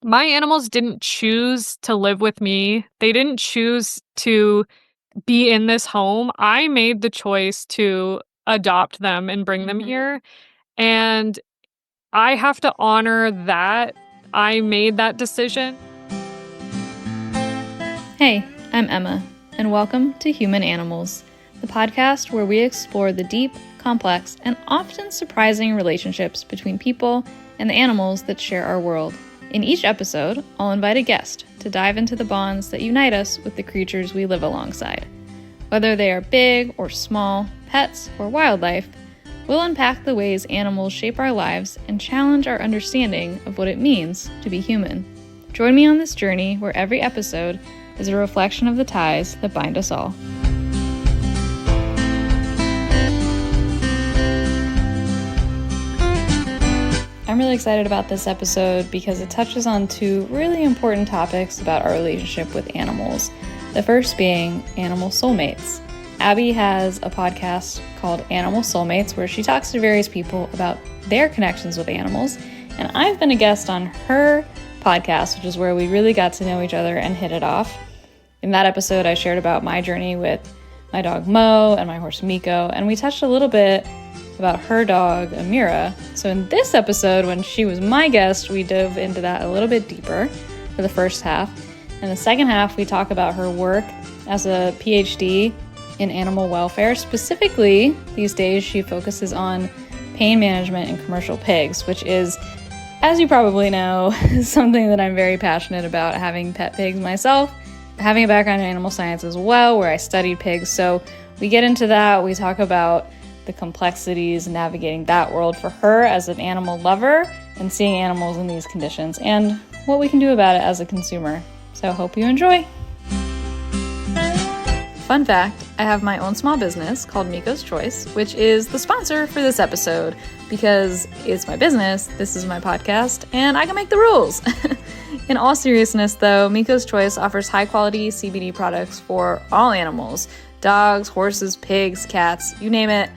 My animals didn't choose to live with me. They didn't choose to be in this home. I made the choice to adopt them and bring them here, and I have to honor that I made that decision. Hey, I'm Emma, and welcome to Human Animals, the podcast where we explore the deep, complex, and often surprising relationships between people and the animals that share our world. In each episode, I'll invite a guest to dive into the bonds that unite us with the creatures we live alongside. Whether they are big or small, pets or wildlife, we'll unpack the ways animals shape our lives and challenge our understanding of what it means to be human. Join me on this journey where every episode is a reflection of the ties that bind us all. I'm really excited about this episode because it touches on two really important topics about our relationship with animals. The first being Animal Soulmates. Abbi has a podcast called Animal Soulmates where she talks to various people about their connections with animals, and I've been a guest on her podcast, which is where we really got to know each other and hit it off. In that episode, I shared about my journey with my dog Mo and my horse Miko, and we touched a little bit about her dog Amira. So in this episode, when she was my guest, we dove into that a little bit deeper for the first half. In the second half, we talk about her work as a PhD in animal welfare. Specifically, these days, she focuses on pain management in commercial pigs, which is, as you probably know, something that I'm very passionate about, having pet pigs myself, having a background in animal science as well, where I studied pigs. So we get into that. We talk about the complexities navigating that world for her as an animal lover and seeing animals in these conditions and what we can do about it as a consumer. So hope you enjoy. Fun fact, I have my own small business called Miko's Choice, which is the sponsor for this episode because it's my business, this is my podcast, and I can make the rules. In all seriousness though, Miko's Choice offers high quality CBD products for all animals, dogs, horses, pigs, cats, you name it.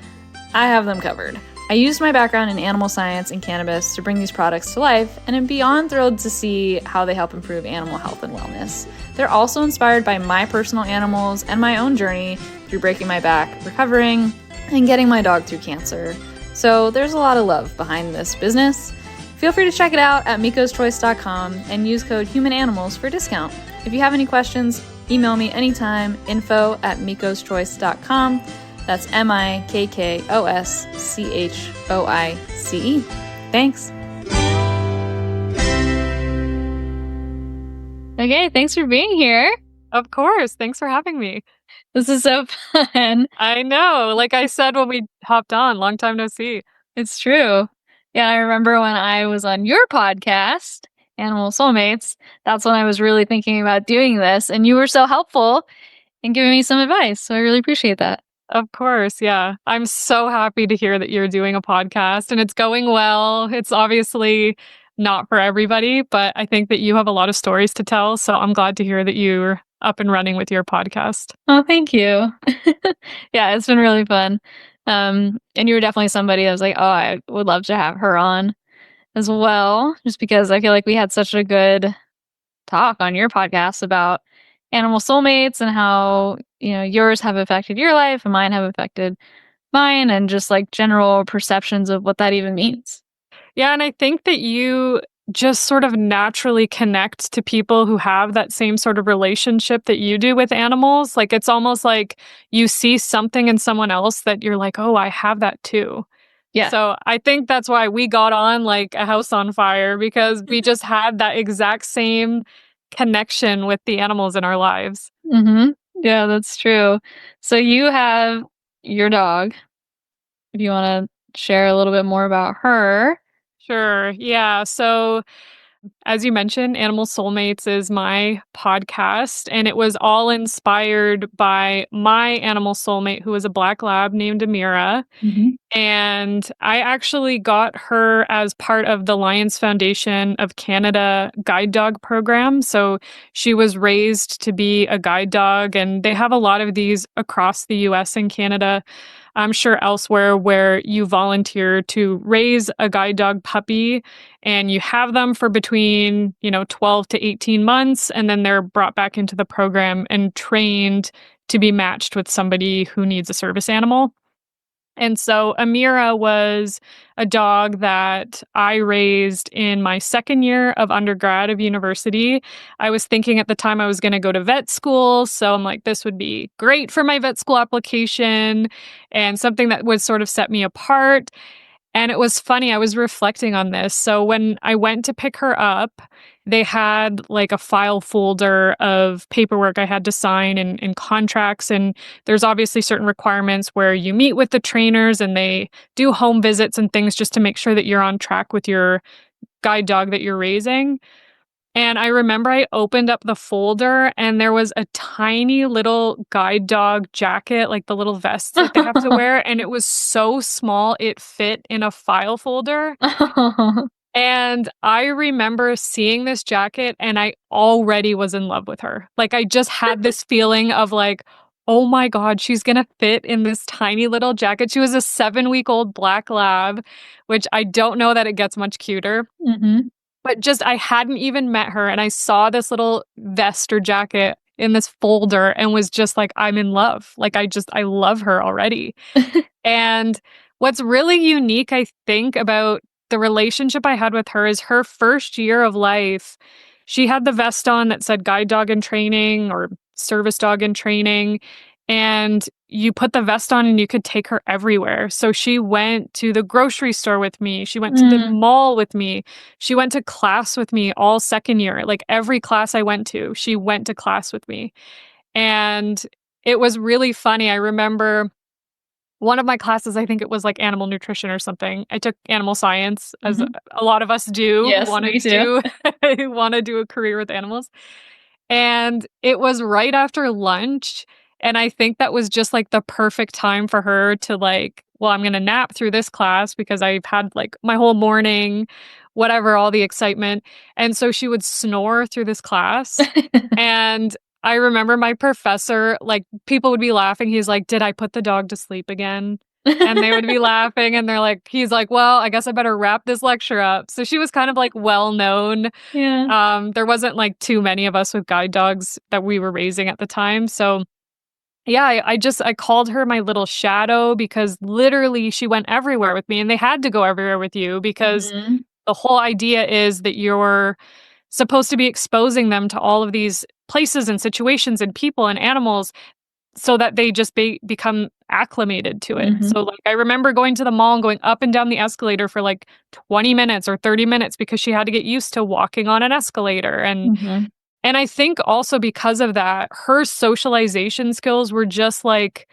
I have them covered. I used my background in animal science and cannabis to bring these products to life, and I'm beyond thrilled to see how they help improve animal health and wellness. They're also inspired by my personal animals and my own journey through breaking my back, recovering, and getting my dog through cancer. So there's a lot of love behind this business. Feel free to check it out at mikoschoice.com and use code HUMANANIMALS for a discount. If you have any questions, email me anytime, info@mikoschoice.com. That's MIKKOSCHOICE. Thanks. Okay, thanks for being here. Of course. Thanks for having me. This is so fun. I know. Like I said when we hopped on, long time no see. It's true. Yeah, I remember when I was on your podcast, Animal Soulmates, that's when I was really thinking about doing this, and you were so helpful in giving me some advice, so I really appreciate that. Of course, yeah. I'm so happy to hear that you're doing a podcast and it's going well. It's obviously not for everybody, but I think that you have a lot of stories to tell, so I'm glad to hear that you're up and running with your podcast. Oh, thank you. Yeah, it's been really fun. And you were definitely somebody I was like, oh, I would love to have her on as well, just because I feel like we had such a good talk on your podcast about animal soulmates and how, you know, yours have affected your life and mine have affected mine, and just like general perceptions of what that even means. Yeah, and I think that you just sort of naturally connect to people who have that same sort of relationship that you do with animals. Like it's almost like you see something in someone else that you're like, oh, I have that too. Yeah. So I think that's why we got on like a house on fire, because we just had that exact same connection with the animals in our lives. Mm-hmm. Yeah, that's true. So you have your dog. If you want to share a little bit more about her. Sure. Yeah. So as you mentioned, Animal Soulmates is my podcast, and it was all inspired by my animal soulmate, who was a black lab named Amira. Mm-hmm. And I actually got her as part of the Lions Foundation of Canada guide dog program. So she was raised to be a guide dog, and they have a lot of these across the US and Canada. I'm sure elsewhere where you volunteer to raise a guide dog puppy and you have them for between, 12 to 18 months, and then they're brought back into the program and trained to be matched with somebody who needs a service animal. And so Amira was a dog that I raised in my second year of undergrad of university. I was thinking at the time I was going to go to vet school. So I'm like, this would be great for my vet school application and something that would sort of set me apart. And it was funny, I was reflecting on this. So when I went to pick her up, they had like a file folder of paperwork I had to sign and contracts. And there's obviously certain requirements where you meet with the trainers and they do home visits and things just to make sure that you're on track with your guide dog that you're raising. And I remember I opened up the folder and there was a tiny little guide dog jacket, like the little vests that they have to wear. And it was so small, it fit in a file folder. And I remember seeing this jacket and I already was in love with her. Like, I just had this feeling of like, oh my God, she's gonna fit in this tiny little jacket. She was a 7-week-old black lab, which I don't know that it gets much cuter. Mhm. But just I hadn't even met her, and I saw this little vest or jacket in this folder and was just like, "I'm in love." Like, I love her already. And what's really unique, I think, about the relationship I had with her is her first year of life, she had the vest on that said guide dog in training or service dog in training, and you put the vest on and you could take her everywhere. So she went to the grocery store with me, she went to the Mm. mall with me, she went to class with me all second year. Like, every class I went to, she went to class with me. And it was really funny. I remember one of my classes, I think it was like animal nutrition or something. I took animal science, as Mhm. a lot of us do who Yes, wanna me too. do who wanna do a career with animals. And it was right after lunch, and I think that was just, like, the perfect time for her to, like, "Well, I'm gonna nap through this class because I've had, like, my whole morning, whatever, all the excitement." And so she would snore through this class, and I remember my professor, like, people would be laughing, he's like, "Did I put the dog to sleep again?" And they would be laughing, and he's like, "Well, I guess I better wrap this lecture up." So she was kind of, like, well known. Yeah. There wasn't, like, too many of us with guide dogs that we were raising at the time, so yeah, I called her my little shadow because literally she went everywhere with me, and they had to go everywhere with you because Mhm. the whole idea is that you're supposed to be exposing them to all of these places and situations and people and animals so that they just become acclimated to it. Mhm. So, like, I remember going to the mall and going up and down the escalator for, like, 20 minutes or 30 minutes because she had to get used to walking on an escalator, Mhm. and I think also because of that, her socialization skills were just, like,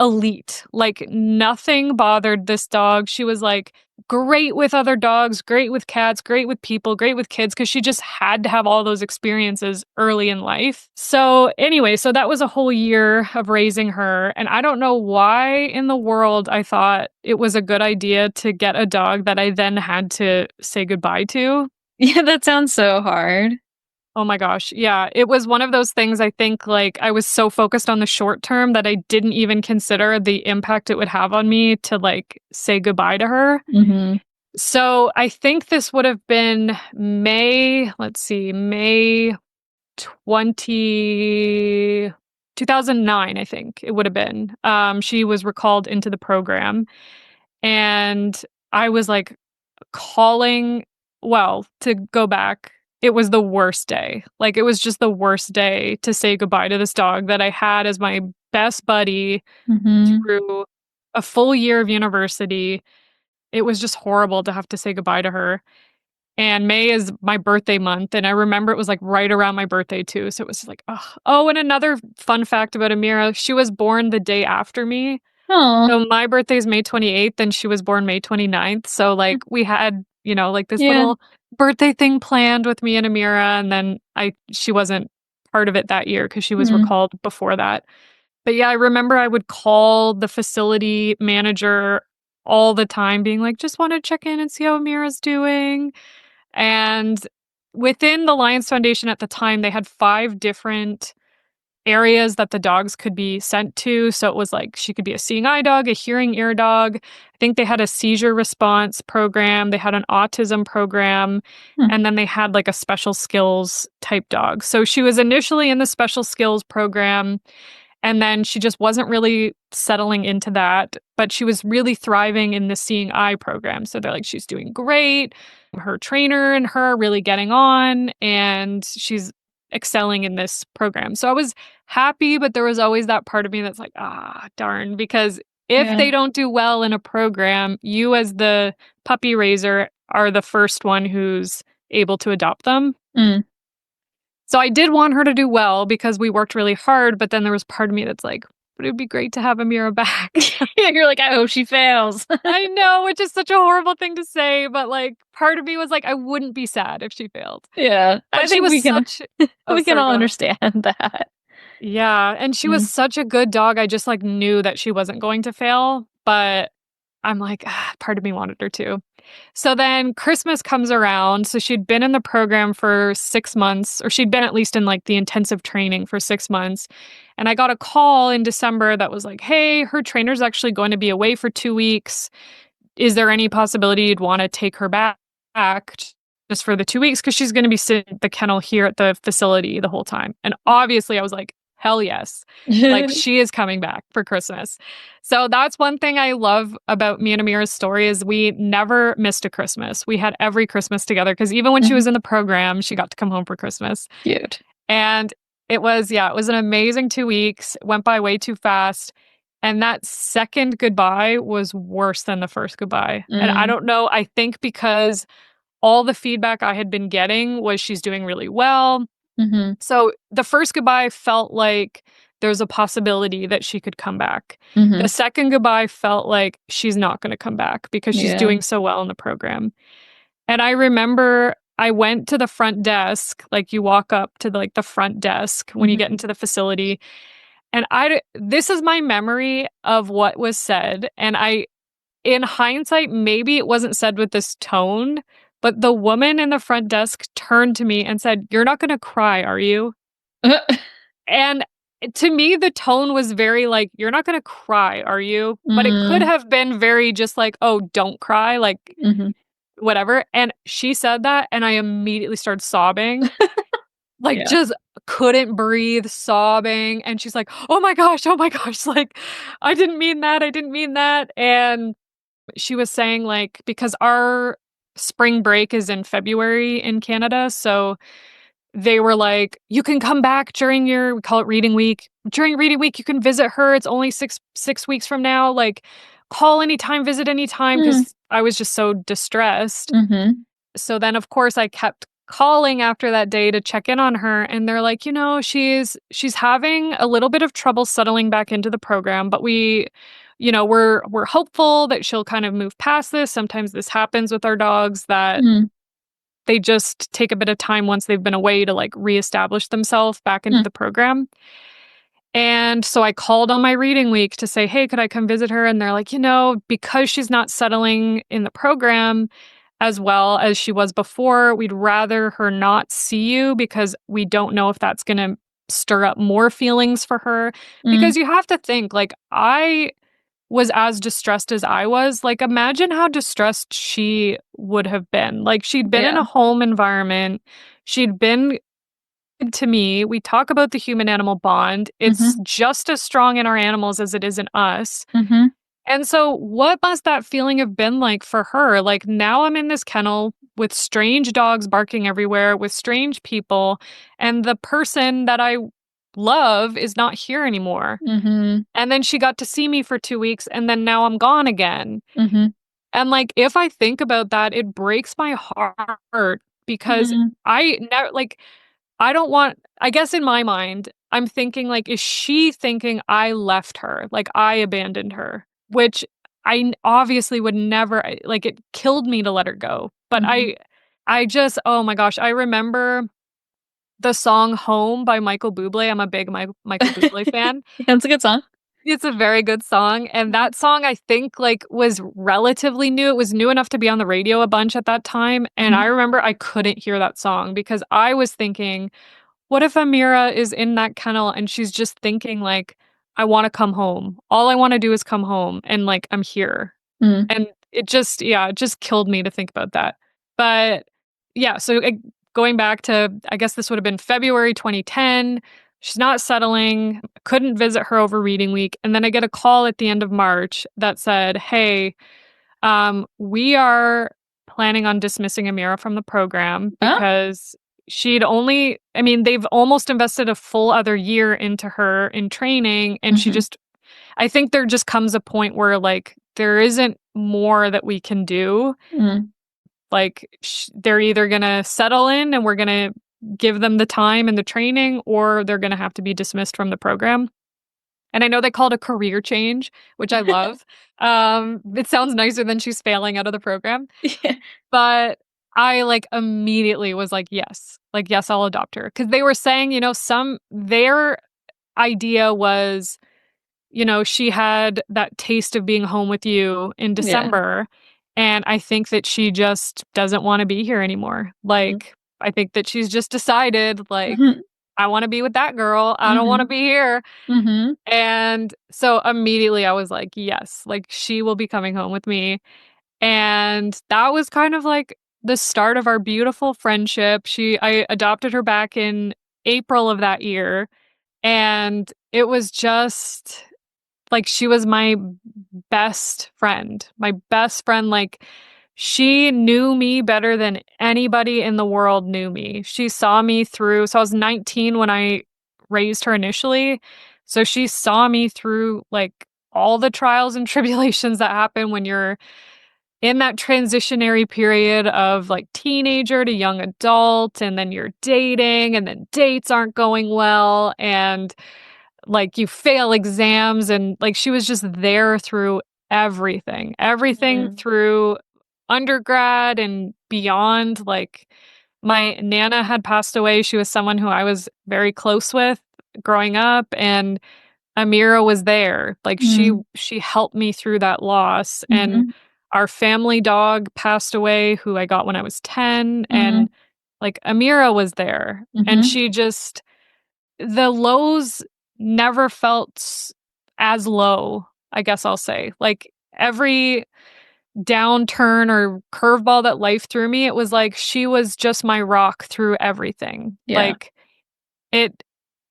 elite. Like, nothing bothered this dog. She was, like, great with other dogs, great with cats, great with people, great with kids, because she just had to have all those experiences early in life. So, anyway, so that was a whole year of raising her, and I don't know why in the world I thought it was a good idea to get a dog that I then had to say goodbye to. Yeah, that sounds so hard. Oh my gosh. Yeah. It was one of those things, I think, like, I was so focused on the short term that I didn't even consider the impact it would have on me to, like, say goodbye to her. Mhm. So I think this would have been May 20 2009. I think it would have been. She was recalled into the program. And I was like, calling well, to go back, it was the worst day. Like, it was just the worst day to say goodbye to this dog that I had as my best buddy Mhm. through a full year of university. It was just horrible to have to say goodbye to her. And May is my birthday month, and I remember it was, like, right around my birthday too, so it was like, ugh. Oh, and another fun fact about Amira, she was born the day after me. Aw. So my birthday is May 28th and she was born May 29th. So, like, we had, like, this Yeah. little birthday thing planned with me and Amira, and then she wasn't part of it that year because she was Mm. recalled before that. But yeah, I remember I would call the facility manager all the time being like, "Just wanna check in and see how Amira's doing." And within the Lions Foundation at the time, they had 5 different areas that the dogs could be sent to. So it was like she could be a seeing eye dog, a hearing ear dog. I think they had a seizure response program, they had an autism program, Hmm. and then they had like a special skills type dog. So she was initially in the special skills program, and then she just wasn't really settling into that, but she was really thriving in the seeing eye program. So they're like, she's doing great. Her trainer and her are really getting on, and she's excelling in this program. So I was happy, but there was always that part of me that's like, darn, because if Yeah. they don't do well in a program, you as the puppy raiser are the first one who's able to adopt them. Mm. So I did want her to do well because we worked really hard, but then there was part of me that's like, but it'd be great to have Amira back. You're like, I hope she fails. I know, which is such a horrible thing to say, but like part of me was like, I wouldn't be sad if she failed. Yeah. But I she think was we can such we can sorry, all go ahead. understand that. Yeah, and she was such a good dog. I just like knew that she wasn't going to fail, but I'm like, part of me wanted her to. So then Christmas comes around. So she'd been in the program for 6 months, or she'd been at least in like the intensive training for 6 months. And I got a call in December that was like, hey, her trainer's actually going to be away for 2 weeks. Is there any possibility you'd want to take her back just for the 2 weeks? Because she's going to be sitting at the kennel here at the facility the whole time. And obviously, I was like, hell yes. Like, she is coming back for Christmas. So that's one thing I love about me and Amira's story is we never missed a Christmas. We had every Christmas together because even when she was in the program, she got to come home for Christmas. Cute. And it was an amazing 2 weeks. It went by way too fast. And that second goodbye was worse than the first goodbye. And I don't know, I think because all the feedback I had been getting was she's doing really well. Mm-hmm. So the first goodbye felt like there's a possibility that she could come back. Mm-hmm. The second goodbye felt like she's not going to come back because she's Yeah. doing so well in the program. And I remember I went to the front desk, like you walk up to the front desk when you get into the facility. And this is my memory of what was said. And in hindsight, maybe it wasn't said with this tone, but the woman in the front desk turned to me and said, "You're not going to cry, are you?" And to me, the tone was very like, "You're not going to cry, are you?" But it could have been very just like, "Oh, don't cry," like whatever. And she said that, and I immediately started sobbing. Like, just couldn't breathe, sobbing. And she's like, oh my gosh, like, I didn't mean that. I didn't mean that. And she was saying, like, because our spring break is in February in Canada. So they were like, you can come back during we call it reading week. During reading week, you can visit her. It's only six weeks from now. Like, call anytime, visit anytime. Because I was just so distressed. So then, of course, I kept calling after that day to check in on her, and they're like, she's having a little bit of trouble settling back into the program, but we're hopeful that she'll kind of move past this. Sometimes this happens with our dogs that they just take a bit of time once they've been away to like reestablish themselves back into the program. And so I called on my reading week to say, hey, could I come visit her? And they're like, because she's not settling in the program as well as she was before, we'd rather her not see you because we don't know if that's going to stir up more feelings for her. Because you have to think, like, I was as distressed as I was. Like, imagine how distressed she would have been. Like, she'd been in a home environment. She'd been to me. We talk about the human-animal bond. It's just as strong in our animals as it is in us. And so what must that feeling have been like for her? Like, now I'm in this kennel with strange dogs barking everywhere, with strange people, and the person that I love is not here anymore. And then she got to see me for 2 weeks, and then now I'm gone again. And like, if I think about that, it breaks my heart because I don't want, I guess in my mind, I'm thinking like, is she thinking I left her? Like, I abandoned her? Which I obviously would never, like, it killed me to let her go. But I just, oh my gosh, I remember the song Home by Michael Bublé. I'm a big Michael Bublé fan. That's a good song. It's a very good song. And that song, I think, like, was relatively new. It was new enough to be on the radio a bunch at that time. And I remember I couldn't hear that song because I was thinking, what if Amira is in that kennel and she's just thinking like, I want to come home. All I want to do is come home and like I'm here. Mm. And it just killed me to think about that. But yeah, so going back to, I guess this would have been February 2010. She's not settling, couldn't visit her over reading week. And then I get a call at the end of March that said, hey, we are planning on dismissing Amira from the program Oh. because I mean, they've almost invested a full other year into her in training. And Mhm. I think there just comes a point where like there isn't more that we can do. Mm. Like they're either going to settle in and we're going to give them the time and the training, or they're going to have to be dismissed from the program. And I know they call it a career change, which I love. It sounds nicer than she's failing out of the program. Yeah. But I like immediately was like, yes, I'll adopt her. Cause they were saying, their idea was, she had that taste of being home with you in Yeah. December. And I think that she just doesn't want to be here anymore. Mhm. Like, I think that she's just decided, like, Mhm. I want to be with that girl. I don't want to Mhm. be here. Mhm. And so immediately I was like, yes, like she will be coming home with me. And that was kind of like the start of our beautiful friendship. I adopted her back in April of that year. And it was just like she was my best friend. My best friend. Like she knew me better than anybody in the world knew me. She saw me through, so I was 19 when I raised her initially. So she saw me through like all the trials and tribulations that happen when you're in that transitionary period of like teenager to young adult, and then you're dating, and then dates aren't going well, and like you fail exams, and like she was just there through everything Mm. through undergrad and beyond. Like my nana had passed away. She was someone who I was very close with growing up, and Amira was there. Like Mm. she helped me through that loss. And Mhm. our family dog passed away, who I got when I was 10, and Mhm. like Amira was there. And Mhm. she just the lows never felt as low, I guess I'll say. Like every downturn or curveball that life threw me, it was like she was just my rock through everything. Yeah. Like it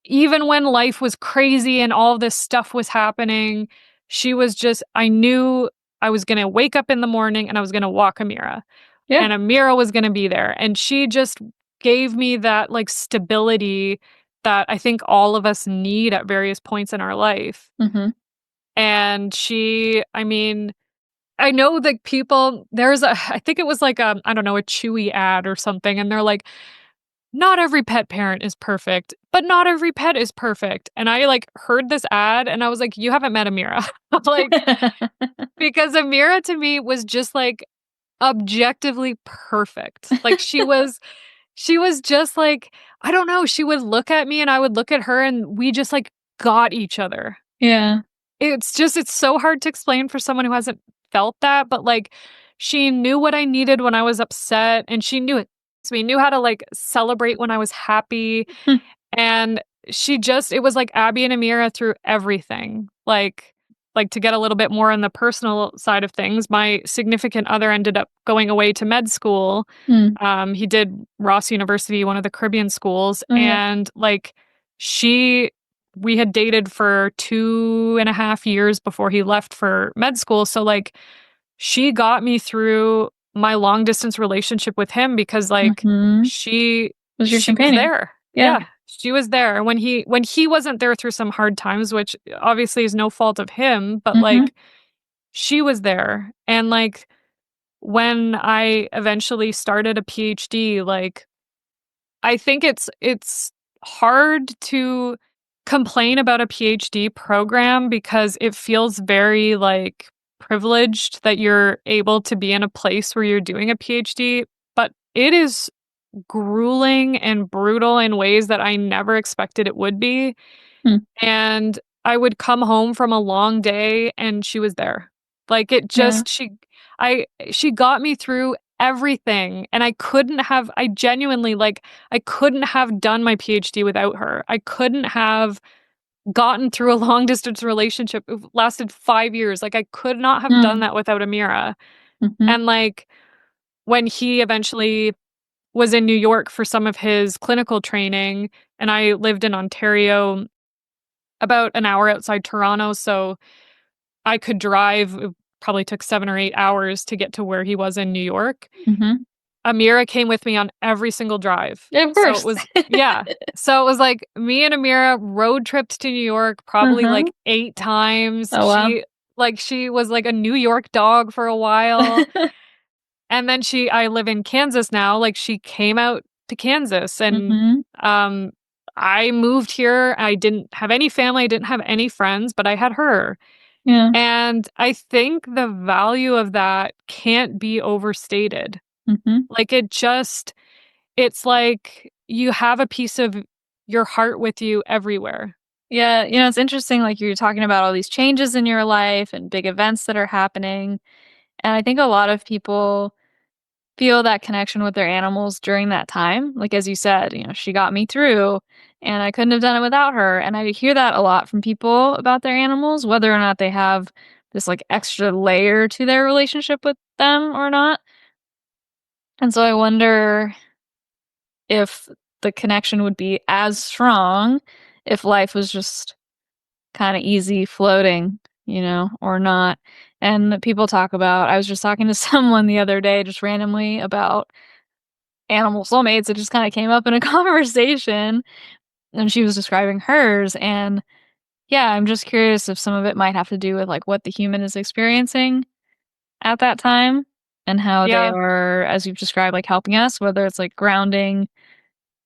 even when life was crazy and all this stuff was happening, she was just I knew I was going to wake up in the morning and I was going to walk Amira, Yeah. and Amira was going to be there, and she just gave me that like stability that I think all of us need at various points in our life. Mhm. And I mean, I know that I think it was like I don't know, a Chewy ad or something, and they're like, not every pet parent is perfect, but not every pet is perfect. And I like heard this ad and I was like, you haven't met Amira. Like, because Amira to me was just like objectively perfect. Like she was just like, I don't know, she would look at me and I would look at her and we just like got each other. Yeah. It's so hard to explain for someone who hasn't felt that, but like she knew what I needed when I was upset, and she knew it. So we knew how to like celebrate when I was happy. Hmm. And it was like Abby and Amira through everything. Like to get a little bit more on the personal side of things, my significant other ended up going away to med school. Mm. He did Ross University, one of the Caribbean schools, Oh, yeah. and like she we had dated for 2.5 years before he left for med school. So like she got me through my long distance relationship with him because like Mhm. she Was your she was companion. there. Yeah. Yeah, she was there when he wasn't there through some hard times, which obviously is no fault of him, but Mhm. like she was there. And like when I eventually started a PhD, like I think it's hard to complain about a PhD program because it feels very like privileged that you're able to be in a place where you're doing a PhD, but it is grueling and brutal in ways that I never expected it would be. Hmm. And I would come home from a long day and she was there. Like it Yeah. just she got me through everything. And I genuinely, like, I couldn't have done my PhD without her. I couldn't have gotten through a long distance relationship. It lasted 5 years. Like, I could not have done Mm. that without Amira. Mhm. And, like, when he eventually was in New York for some of his clinical training, and I lived in Ontario, about an hour outside Toronto, so I could drive. It probably took 7 or 8 hours to get to where he was in New York. Mhm. Amira came with me on every single drive. Yeah, of So it course. was yeah. So it was like me and Amira road tripped to New York probably Uh-huh. like 8 times. Oh, wow. She was like a New York dog for a while. And then I live in Kansas now. Like, she came out to Kansas, and Mhm. um I moved here. I didn't have any family, I didn't have any friends, but I had her. Yeah. And I think the value of that can't be overstated. Mhm. Like, it's like you have a piece of your heart with you everywhere. Yeah, it's interesting, like, you're talking about all these changes in your life and big events that are happening, and I think a lot of people feel that connection with their animals during that time. Like, as you said, she got me through, and I couldn't have done it without her, and I hear that a lot from people about their animals, whether or not they have this, like, extra layer to their relationship with them or not, and so I wonder if the connection would be as strong if life was just kinda easy floating, or not. And people talk about I was just talking to someone the other day just randomly about animal soulmates. It just kinda came up in a conversation, and she was describing hers, and, yeah, I'm just curious if some of it might have to do with, like, what the human is experiencing at that time and how they Yeah. are, as you've described, like, helping us, whether it's, like, grounding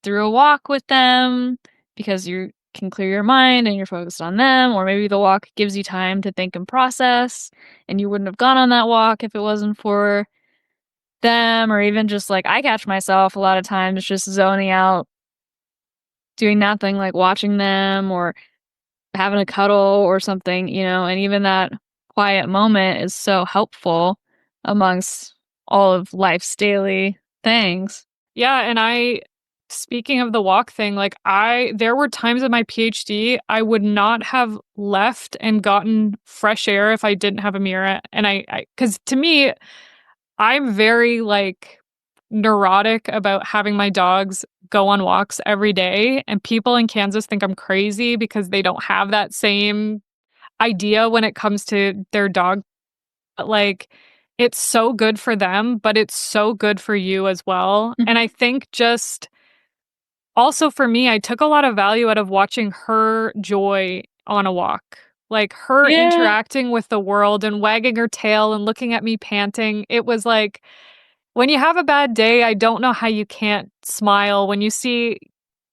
through a walk with them because you can clear your mind and you're focused on them, or maybe the walk gives you time to think and process, and you wouldn't have gone on that walk if it wasn't for them, or even just like I catch myself a lot of times just zoning out, doing nothing, like watching them or having a cuddle or something, and even that quiet moment is so helpful amongst all of life's daily things. Yeah, and speaking of the walk thing, like, there were times in my PhD I would not have left and gotten fresh air if I didn't have Amira. And because to me, I'm very, like, neurotic about having my dogs go on walks every day, and people in Kansas think I'm crazy because they don't have that same idea when it comes to their dog. But, like, it's so good for them, but it's so good for you as well. And Mhm. I think just also for me, I took a lot of value out of watching her joy on a walk. Like, her Yeah. interacting with the world and wagging her tail and looking at me panting. It was like, when you have a bad day, I don't know how you can't smile when you see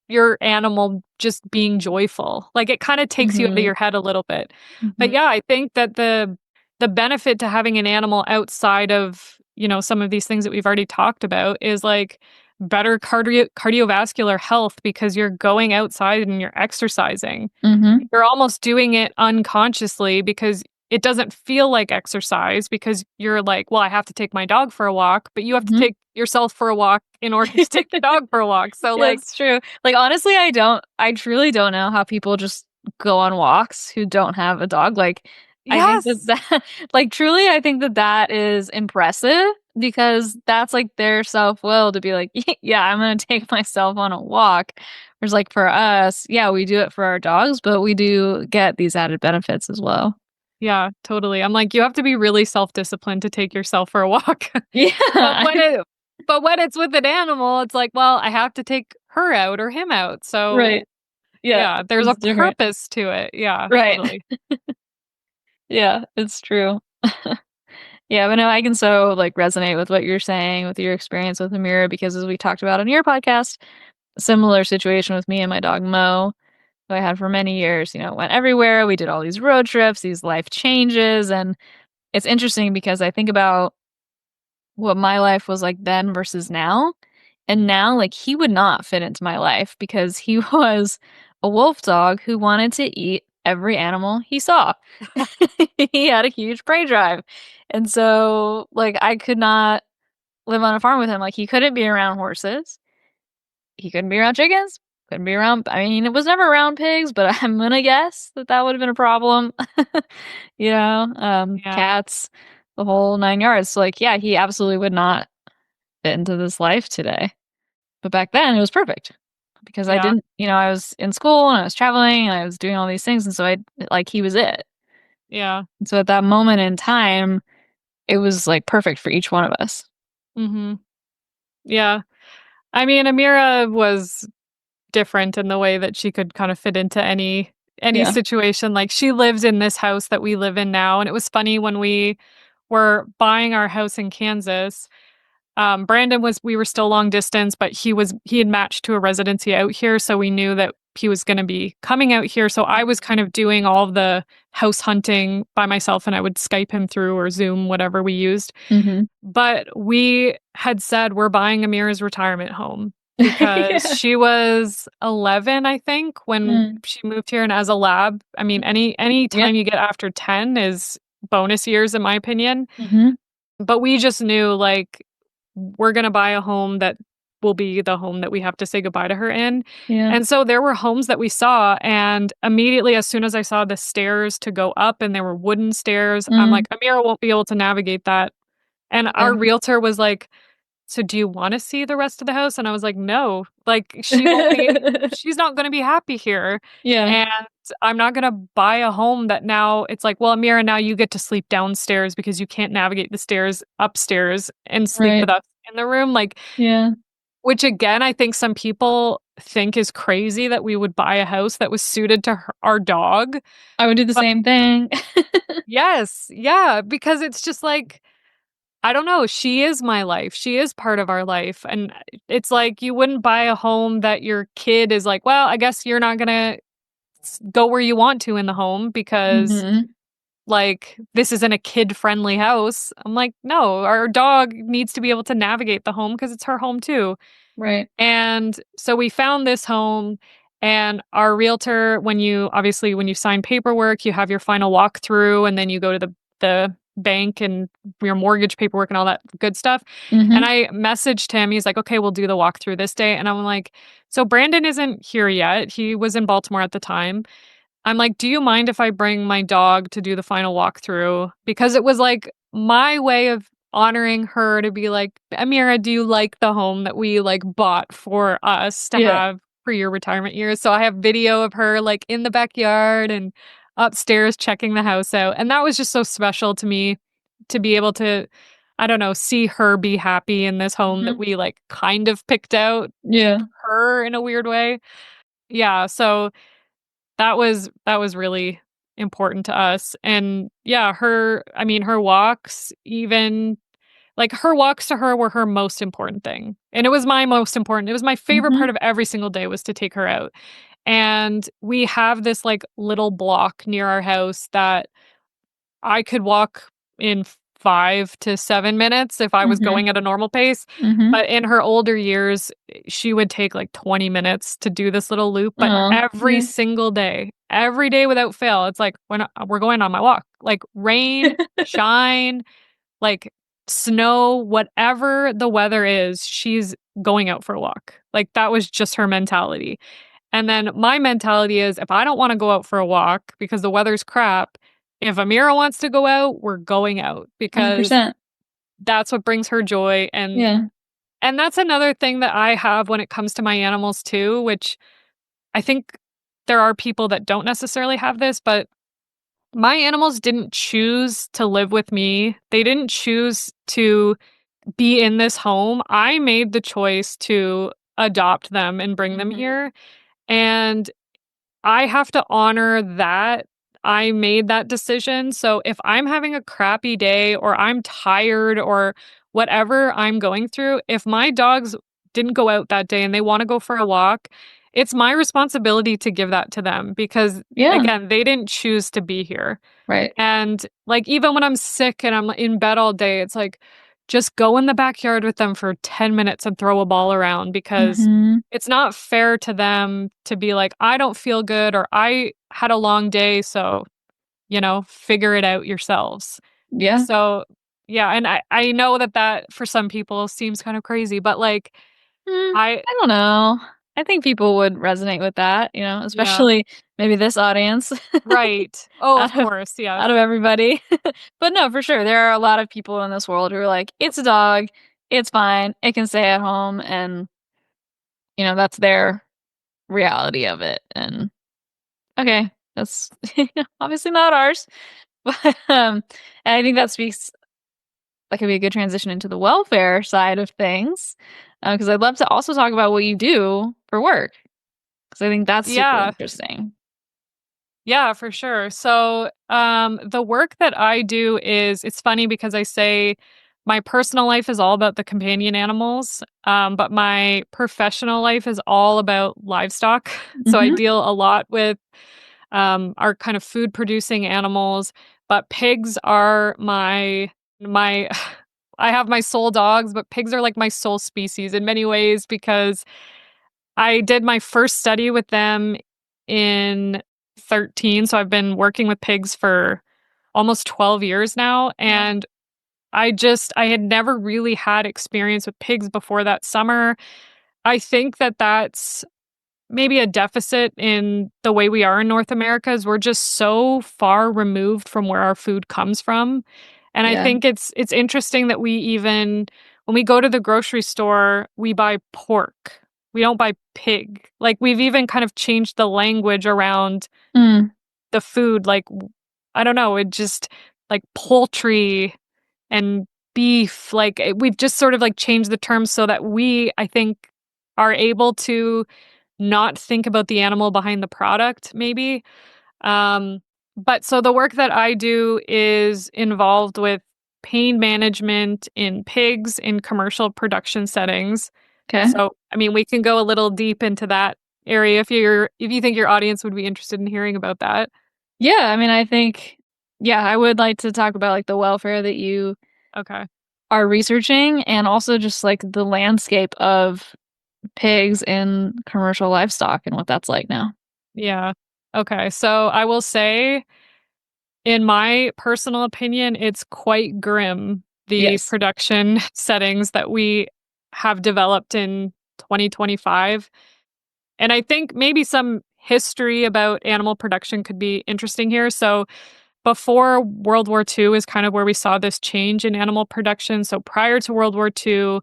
your animal just being joyful. Like, it kinda takes you out of Mhm. your head a little bit. But, Mhm. yeah, I think that the benefit to having an animal outside of, some of these things that we've already talked about is, like, better cardiovascular health because you're going outside and you're exercising. Mhm. You're almost doing it unconsciously because it doesn't feel like exercise because you're like, "Well, I have to take my dog for a walk," but you have to Mhm. take yourself for a walk in order to take the dog for a walk. So, Yeah, like, it's true. Like, honestly, I truly don't know how people just go on walks who don't have a dog. Like, I think that yes. that like, truly, I think that that is impressive because that's, like, their self-will to be like, "Yeah, I'm gonna take myself on a walk." Whereas, like, for us, yeah, we do it for our dogs, but we do get these added benefits as well. Yeah, totally. I'm like, you have to be really self-disciplined to take yourself for a walk. But Yeah. when it's with an animal, it's like, well, I have to take her out or him out. So, Right. Yeah, yeah, there's a it's different. purpose to it. Yeah, Right. totally. Yeah, it's true. Yeah, but no, I can so, like, resonate with what you're saying with your experience with Amira because as we talked about on your podcast, similar situation with me and my dog Mo, who I had for many years, went everywhere. We did all these road trips, these life changes, and it's interesting because I think about what my life was like then versus now. And now, like, he would not fit into my life because he was a wolf dog who wanted to eat every animal he saw. He had a huge prey drive. And so, like, I could not live on a farm with him. Like, he couldn't be around horses. He couldn't be around chickens. Couldn't be around, I mean, it was never around pigs, but I'm gonna guess that that would have been a problem. Yeah. Cats, the whole 9 yards. So, like, yeah, he absolutely would not fit into this life today. But back then, it was perfect because I Yeah. didn't, I was in school and I was traveling and I was doing all these things. And so he was it. Yeah. And so at that moment in time, it was like perfect for each one of us. Mhm. Yeah. I mean, Amira was different in the way that she could kind of fit into any Yeah. situation. Like, she lives in this house that we live in now, and it was funny when we were buying our house in Kansas. Brandon was we were still long distance, but he had matched to a residency out here, so we knew that he was gonna be coming out here, so I was kind of doing all of the house hunting by myself, and I would Skype him through or Zoom, whatever we used. Mm-hmm. But we had said we're buying Amira's retirement home because Yeah. she was 11, I think, when Mm. she moved here, and as a lab, I mean, any Yep. time you get after 10 is bonus years in my opinion. Mm-hmm. But we just knew, like, we're gonna buy a home that will be the home that we have to say goodbye to her in. Yeah. And so there were homes that we saw, and immediately as soon as I saw the stairs to go up and there were wooden stairs, I'm Mm. like, "Amira won't be able to navigate that." And our Yeah. realtor was like, "So do you wanna see the rest of the house?" And I was like, "No, like, she's not gonna be happy here, Yeah. and I'm not gonna buy a home that now it's like, well, Amira, now you get to sleep downstairs because you can't navigate the stairs upstairs and sleep Right. with us in the room," like, Yeah. which again, I think some people think is crazy that we would buy a house that was suited to our dog, I would do the but same thing. yes, yeah, because it's just like I don't know, she is my life, she is part of our life, and it's like you wouldn't buy a home that your kid is like, "Well, I guess you're not gonna go where you want to in the home because, Mm-hmm. like, this isn't a kid-friendly house." I'm like, "No, our dog needs to be able to navigate the home because it's her home too." Right. And so we found this home, and our realtor, when you sign paperwork, you have your final walkthrough, and then you go to the bank and your mortgage paperwork and all that good stuff. Mm-hmm. And I messaged him. He's like, "Okay, we'll do the walkthrough this day." And I'm like, "So Brandon isn't here yet. He was in Baltimore at the time." I'm like, "Do you mind if I bring my dog to do the final walkthrough?" Because it was like my way of honoring her to be like, "Amira, do you like the home that we like bought for us to Yeah. have for your retirement years?" So I have video of her like in the backyard and upstairs checking the house out. And that was just so special to me to be able to, I don't know, see her be happy in this home that Mm-hmm. we like kind of picked out Yeah. her in a weird way. Yeah, so that was really important to us, and yeah, her walks even like, her walks to her were her most important thing, and it was my most important it was my favorite Mm-hmm. part of every single day was to take her out, and we have this, like, little block near our house that I could walk in 5 to 7 minutes if I was Mm-hmm. going at a normal pace, Mm-hmm. but in her older years, she would take, like, 20 minutes to do this little loop, but Oh, every yeah. single day, every day without fail, it's like, we're going on my walk." Like, rain, shine, like, snow, whatever the weather is, she's going out for a walk. Like, that was just her mentality. And then my mentality is if I don't wanna go out for a walk because the weather's crap, if Amira wants to go out, we're going out because 100%. that's what brings her joy, Yeah. and that's another thing that I have when it comes to my animals too, which I think there are people that don't necessarily have this, but my animals didn't choose to live with me. They didn't choose to be in this home. I made the choice to adopt them and bring them Mhm. here, and I have to honor that I made that decision. So if I'm having a crappy day or I'm tired or whatever I'm going through, if my dogs didn't go out that day and they want to go for a walk, it's my responsibility to give that to them because Yeah. again, they didn't choose to be here. Right. And, like, even when I'm sick and I'm in bed all day, it's like, just go in the backyard with them for 10 minutes and throw a ball around because Mhm. it's not fair to them to be like, "I don't feel good," or "I had a long day, so, figure it out yourselves." Yeah. So, Yeah, and I know that for some people seems kind of crazy, but like I I don't know. I think people would resonate with that, yeah, especially maybe this audience right. Oh, of out of course, yes. out of everybody. But no, for sure, there are a lot of people in this world who are like, it's a dog, it's fine, it can stay at home, and that's their reality of it. And okay, that's obviously not ours. But and I think that could be a good transition into the welfare side of things, because I'd love to also talk about what you do for work, because I think that's super Yeah. interesting. Yeah, for sure. So, the work that I do is it's funny because I say my personal life is all about the companion animals, but my professional life is all about livestock. So I Mhm. deal a lot with our kind of food producing animals, but pigs are my I have my soul dogs, but pigs are like my soul species in many ways because I did my first study with them in 13, so I've been working with pigs for almost 12 years now, Wow. and I had never really had experience with pigs before that summer. I think that that's maybe a deficit in the way we are in North America is we're just so far removed from where our food comes from. And I Yeah. think it's interesting that we even when we go to the grocery store, we buy pork. We don't buy pig. Like we've even kind of changed the language around Mm. the food I don't know, it just like poultry and beef we've just sort of like changed the terms so that we I think are able to not think about the animal behind the product, maybe. Um, but so the work that I do is involved with pain management in pigs in commercial production settings. Okay. So, I mean, we can go a little deep into that area if you think your audience would be interested in hearing about that. Yeah, I mean, I think yeah, I would like to talk about, like, the welfare that you Okay. are researching, and also just, like, the landscape of pigs in commercial livestock and what that's like now. Yeah. Okay. So I will say in my personal opinion, it's quite grim, the Yes. production settings that we have developed in 2025. And I think maybe some history about animal production could be interesting here. So, before World War II is kind of where we saw this change in animal production. So, prior to World War II,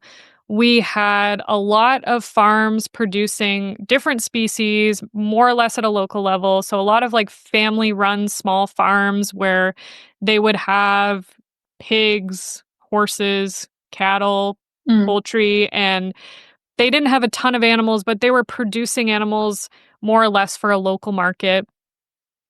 we had a lot of farms producing different species, more or less at a local level. So, a lot of like family run small farms where they would have pigs, horses, cattle, Mm. poultry, and they didn't have a ton of animals, but they were producing animals more or less for a local market.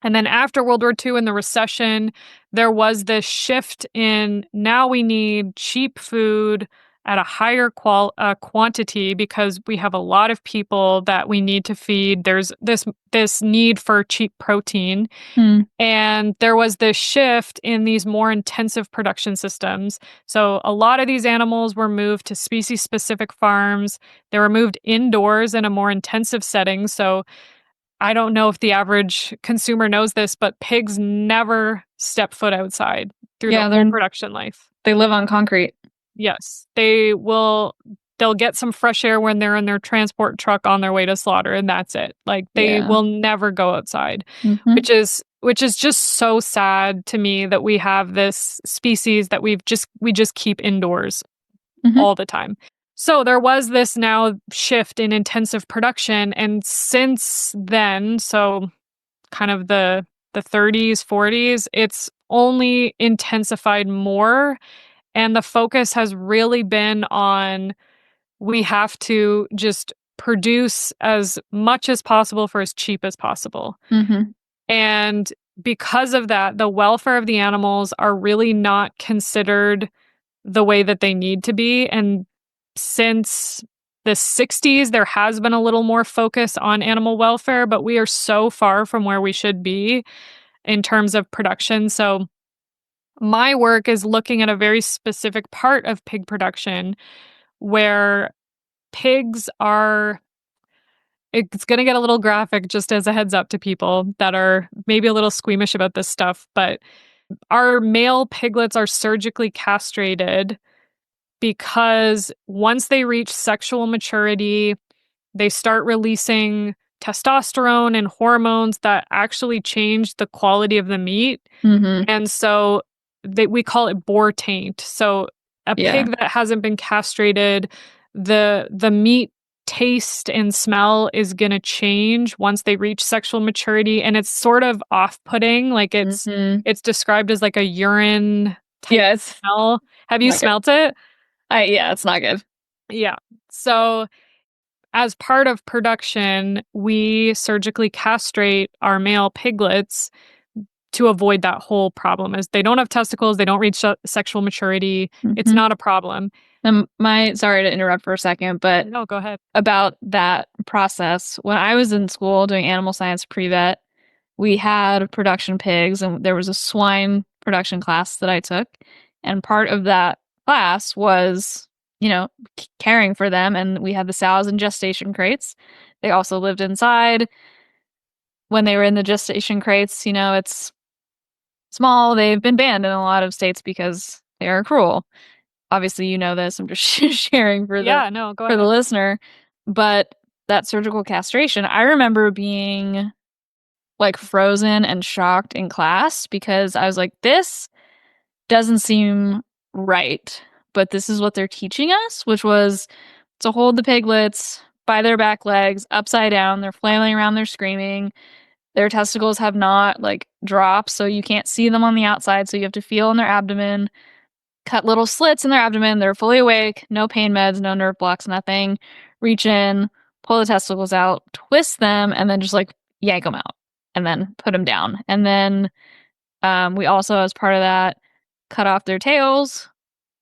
And then after World War II and the recession, there was this shift in now we need cheap food at a higher quantity because we have a lot of people that we need to feed. There's this need for cheap protein, Mm. and there was this shift in these more intensive production systems. So a lot of these animals were moved to species specific farms. They were moved indoors in a more intensive setting. So I don't know if the average consumer knows this, but pigs never step foot outside through their Yeah, whole production life. they live on concrete. Yes, they'll get some fresh air when they're in their transport truck on their way to slaughter, and that's it. Like they Yeah. will never go outside, Mhm. which is just so sad to me that we have this species that we just keep indoors Mhm. all the time. So there was this now shift in intensive production, and since then, so kind of the 30s, 40s, it's only intensified more, and the focus has really been on we have to just produce as much as possible for as cheap as possible. Mhm. And because of that, the welfare of the animals are really not considered the way that they need to be. And since the 60s, there has been a little more focus on animal welfare, but we are so far from where we should be in terms of production. So, my work is looking at a very specific part of pig production where pigs are. It's going to get a little graphic just as a heads up to people that are maybe a little squeamish about this stuff, but Our male piglets are surgically castrated because once they reach sexual maturity, they start releasing testosterone and hormones that actually change the quality of the meat. Mm-hmm. And so we call it boar taint. So a Yeah. pig that hasn't been castrated, the meat taste and smell is going to change once they reach sexual maturity, and it's sort of off-putting. Like Mm-hmm. it's described as like a urine type Yeah, it's smell. Have you not good. smelt it? Yeah, it's not good. Yeah. So as part of production, we surgically castrate our male piglets to avoid that whole problem. As they don't have testicles, they don't reach sexual maturity. It's Mm-hmm. not a problem. Sorry to interrupt for a second, but No, go ahead. about that process, when I was in school doing animal science pre-vet, we had production pigs, and there was a swine production class that I took. And part of that class was, caring for them. And we had the sows in gestation crates. They also lived inside. When they were in the gestation crates, it's small. They've been banned in a lot of states because they are cruel. Obviously, you know this. I'm just sharing for the Yeah, no, go for the ahead. listener. But that surgical castration, I remember being like frozen and shocked in class because I was like, this doesn't seem right. But this is what they're teaching us, which was to hold the piglets by their back legs upside down. They're flailing around, they're screaming. Their testicles have not like dropped, so you can't see them on the outside. So you have to feel in their abdomen, cut little slits in their abdomen. They're fully awake, no pain meds, no nerve blocks, nothing. Reach in, pull the testicles out, twist them, and then just like yank them out and then put them down. And then we also, as part of that, cut off their tails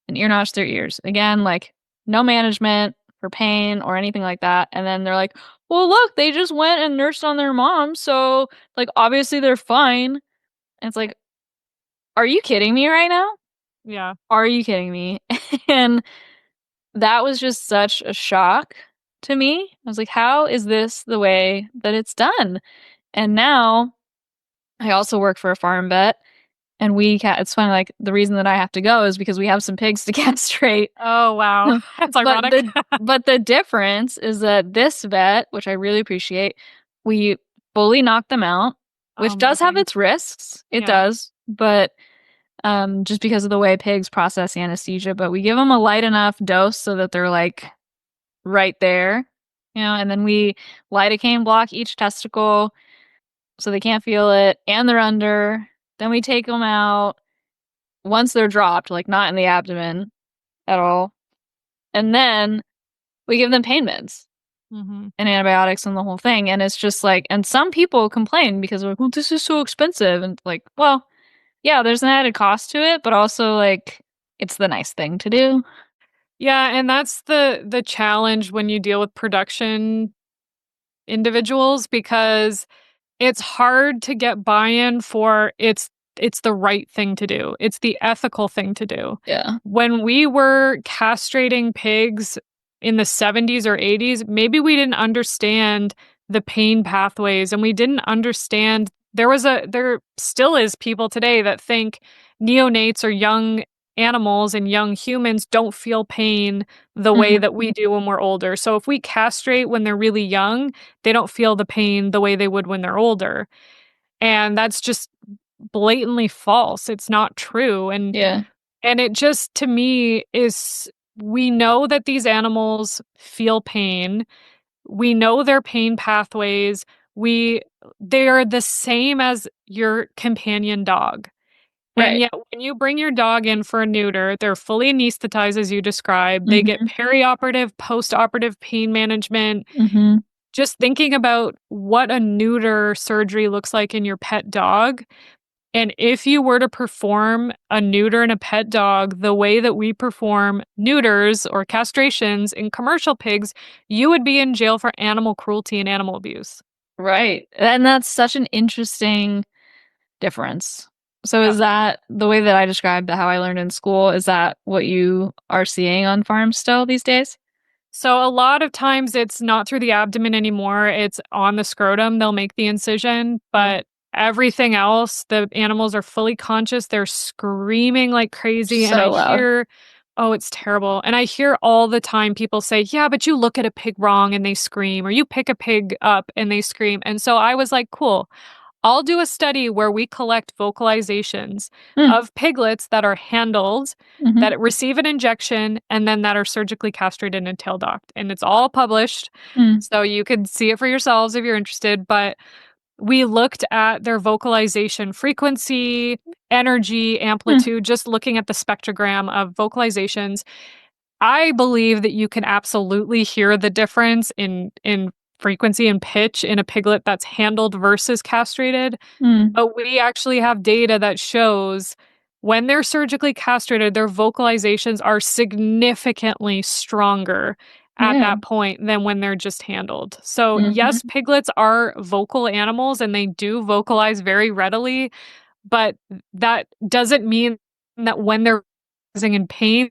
and ear notch their ears. Again, like no management for pain or anything like that. And then they're like, well, look, they just went and nursed on their mom. So, like, obviously they're fine. And it's like, are you kidding me right now? Yeah. Are you kidding me? And that was just such a shock to me. I was like, how is this the way that it's done? And now I also work for a farm vet, and it's funny, like the reason that I have to go is because we have some pigs to castrate. Oh, wow. That's but ironic. the difference is that this vet, which I really appreciate, we fully knock them out, which does have Amazing. its risks. It Yeah. does, but just because of the way pigs process anesthesia, but we give them a light enough dose so that they're like right there, and then we lidocaine block each testicle so they can't feel it and they're under. Then we take them out once they're dropped, like not in the abdomen at all. And then we give them pain meds Mm-hmm. and antibiotics and the whole thing. And it's just like, and some people complain because they're like, well, this is so expensive. And like, well, yeah, there's an added cost to it, but also like it's the nice thing to do. Yeah, and that's the challenge when you deal with production individuals, because it's hard to get buy-in for it's the right thing to do. It's the ethical thing to do. Yeah. When we were castrating pigs in the 70s or 80s, maybe we didn't understand the pain pathways, and we didn't understand there still is people today that think neonates or young animals and young humans don't feel pain the way Mhm. that we do when we're older. So if we castrate when they're really young, they don't feel the pain the way they would when they're older. And that's just blatantly false. It's not true. Yeah. And it just, to me, is, we know that these animals feel pain. We know their pain pathways. They are the same as your companion dog. And Right. yet, when you bring your dog in for a neuter, they're fully anesthetized, as you described. They get Mhm. perioperative, postoperative pain management. Mhm. Just thinking about what a neuter surgery looks like in your pet dog. And if you were to perform a neuter in a pet dog the way that we perform neuters or castrations in commercial pigs, you would be in jail for animal cruelty and animal abuse. Right. And that's such an interesting difference. So Yeah. is that the way that I described how I learned in school? Is that what you are seeing on farms still these days? So a lot of times it's not through the abdomen anymore. It's on the scrotum. They'll make the incision, Yeah. but Everything else, the animals are fully conscious. They're screaming like crazy. And I So loud. hear, oh, it's terrible. And I hear all the time people say, yeah, but you look at a pig wrong and they scream, or you pick a pig up and they scream. And so I was like, cool, I'll do a study where we collect vocalizations Mm, of piglets that are handled, mm-hmm, that receive an injection, and then that are surgically castrated and tail docked. And it's all published. mm, So you could see it for yourselves if you're interested. But we looked at their vocalization frequency, energy, mm, amplitude, just looking at the spectrogram of vocalizations. I believe that you can absolutely hear the difference in frequency and pitch in a piglet that's handled versus castrated, mm. but we actually have data that shows when they're surgically castrated, their vocalizations are significantly stronger at Yeah. that point than when they're just handled. So, Mm-hmm. yes, piglets are vocal animals and they do vocalize very readily, but that doesn't mean that when they're in pain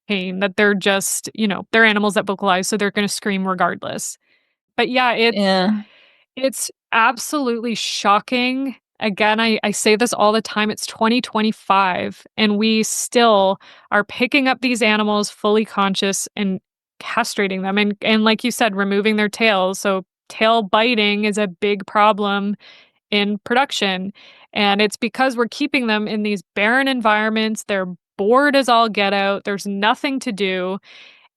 that they're just, they're animals that vocalize, so they're going to scream regardless. But yeah, Yeah. it's absolutely shocking. Again, I say this all the time. It's 2025, and we still are picking up these animals fully conscious and castrating them. And like you said, removing their tails. So tail biting is a big problem in production. And it's because we're keeping them in these barren environments. They're bored as all get out. There's nothing to do.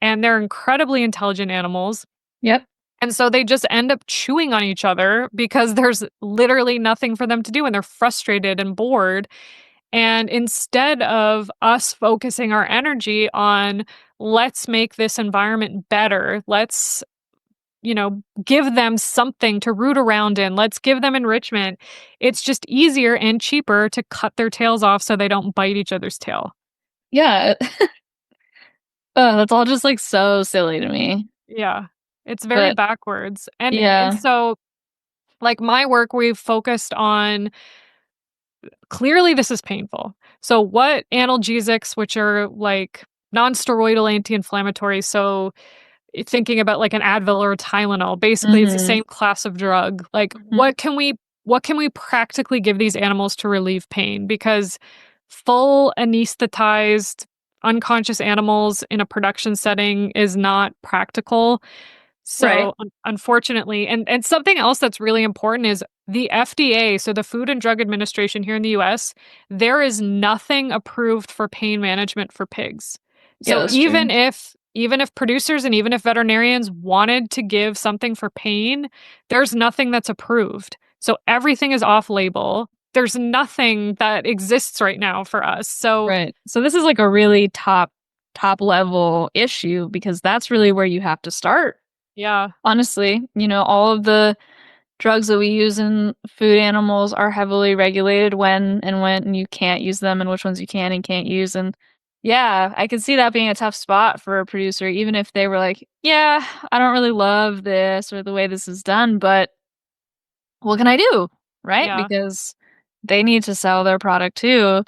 And they're incredibly intelligent animals. Yep. And so they just end up chewing on each other because there's literally nothing for them to do and they're frustrated and bored. And instead of us focusing our energy on let's make this environment better, let's, give them something to root around in, let's give them enrichment, it's just easier and cheaper to cut their tails off so they don't bite each other's tail. Yeah. Oh, that's all just like so silly to me. Yeah. It's very But backwards. And yeah. so like my work, we've focused on clearly this is painful. So what analgesics, which are like non-steroidal anti-inflammatories, so thinking about like an Advil or a Tylenol, basically it's the Mm-hmm. same class of drug. Like Mm-hmm. what can we practically give these animals to relieve pain? Because full anesthetized unconscious animals in a production setting is not practical. Right. So, unfortunately, and something else that's really important is the FDA, so the Food and Drug Administration here in the US, there is nothing approved for pain management for pigs. Yeah, So that's true. even if producers and even if veterinarians wanted to give something for pain, there's nothing that's approved. So everything is off label. There's nothing that exists right now for us. So, Right. So this is like a really top level issue because that's really where you have to start. yeah. Honestly, all of the drugs that we use in food animals are heavily regulated when you can't use them and which ones you can and can't use. And yeah, I can see that being a tough spot for a producer, even if they were like, yeah, I don't really love this or the way this is done, but what can I do? Right? Yeah. Because they need to sell their product too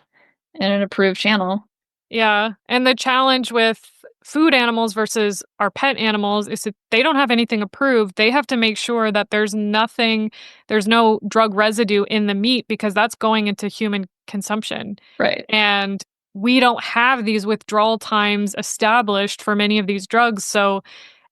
in an approved channel. Yeah, and the challenge with food animals versus our pet animals is that they don't have anything approved. They have to make sure that there's no drug residue in the meat because that's going into human consumption. Right. And we don't have these withdrawal times established for many of these drugs. So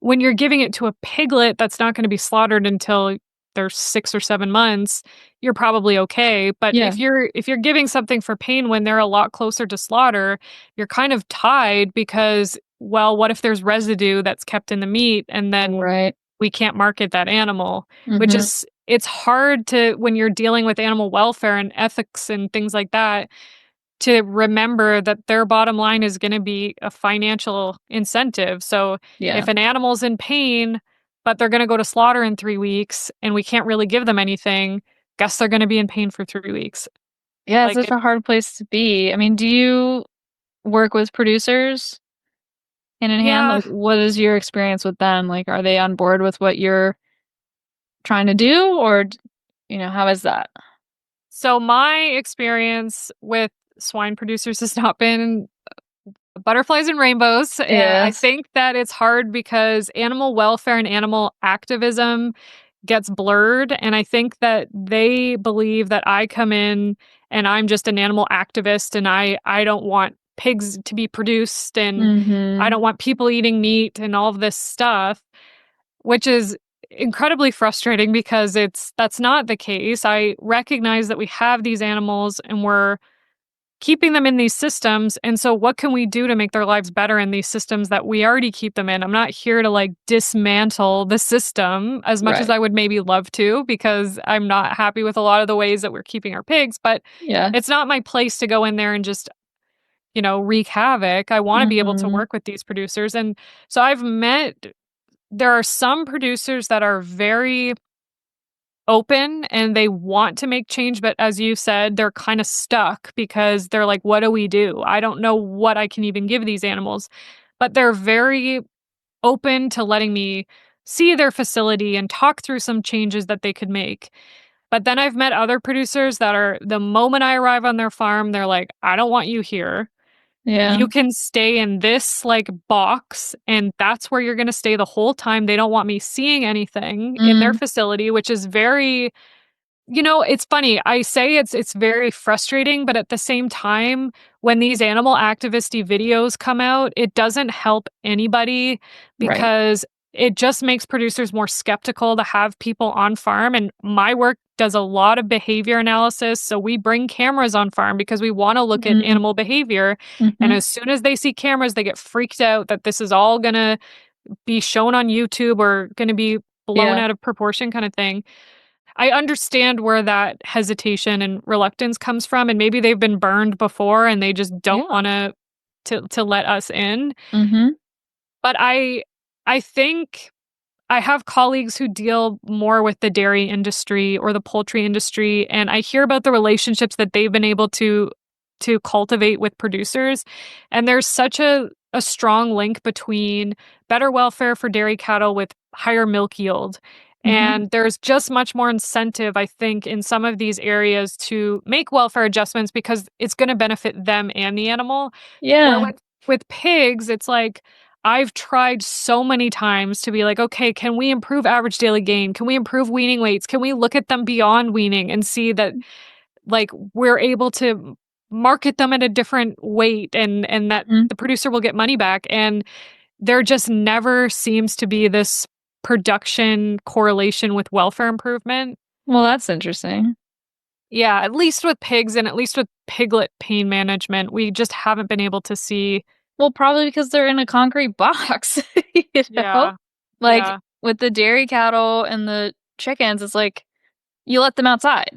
when you're giving it to a piglet that's not going to be slaughtered until they're 6 or 7 months, you're probably okay. But Yeah. if you're giving something for pain when they're a lot closer to slaughter, you're kind of tied because, well, what if there's residue that's kept in the meat and then Right. we can't market that animal? Which Mhm. is it's hard to when you're dealing with animal welfare and ethics and things like that to remember that their bottom line is going to be a financial incentive. So Yeah. if an animal's in pain, but they're going to go to slaughter in 3 weeks and we can't really give them anything, guess they're going to be in pain for 3 weeks. Yeah, it's Like such it, a hard place to be. I mean, do you work with producers hand in hand? yeah. Like, what is your experience with them? Like, are they on board with what you're trying to do, or how is that? So my experience with swine producers has not been butterflies and rainbows. I Yes. think that it's hard because animal welfare and animal activism gets blurred. And I think that they believe that I come in and I'm just an animal activist and I don't want pigs to be produced and I Mm-hmm. don't want people eating meat and all of this stuff, which is incredibly frustrating because that's not the case. I recognize that we have these animals and we're keeping them in these systems. And so, what can we do to make their lives better in these systems that we already keep them in? I'm not here to like dismantle the system as much as Right. I would maybe love to, because I'm not happy with a lot of the ways that we're keeping our pigs, but Yeah. it's not my place to go in there and just, wreak havoc. I want to be able to Mm-hmm. work with these producers. And so, there are some producers that are very open and they want to make change, but as you said, they're kind of stuck because they're like, what do we do? I don't know what I can even give these animals. But they're very open to letting me see their facility and talk through some changes that they could make. But then I've met other producers that are, the moment I arrive on their farm, they're like, I don't want you here. Yeah. You can stay in this like box and that's where you're going to stay the whole time. They don't want me seeing anything in their Mm, facility, which is very, it's funny. I say it's very frustrating, but at the same time, when these animal activisty videos come out, it doesn't help anybody right. because it just makes producers more skeptical to have people on farm. And my work does a lot of behavior analysis. So we bring cameras on farm because we want to look at Mm, animal behavior. And mm-hmm. as soon as they see cameras, they get freaked out that this is all going to be shown on YouTube or going to be blown Yeah. out of proportion kind of thing. I understand where that hesitation and reluctance comes from, and maybe they've been burned before and they just don't Yeah. wanna to let us in. Mm-hmm. But I think I have colleagues who deal more with the dairy industry or the poultry industry, and I hear about the relationships that they've been able to cultivate with producers. And there's such a strong link between better welfare for dairy cattle with higher milk yield. Mm-hmm. And there's just much more incentive, I think, in some of these areas to make welfare adjustments because it's going to benefit them and the animal. Where Yeah. with pigs, it's like I've tried so many times to be like, okay, can we improve average daily gain? Can we improve weaning weights? Can we look at them beyond weaning and see that like we're able to market them at a different weight and that Mm. the producer will get money back? And there just never seems to be this production correlation with welfare improvement. Well, that's interesting. Yeah, at least with pigs and at least with piglet pain management, we just haven't been able to see. Well, probably because they're in a concrete box, you know? Yeah. Like Yeah. with the dairy cattle and the chickens, it's like you let them outside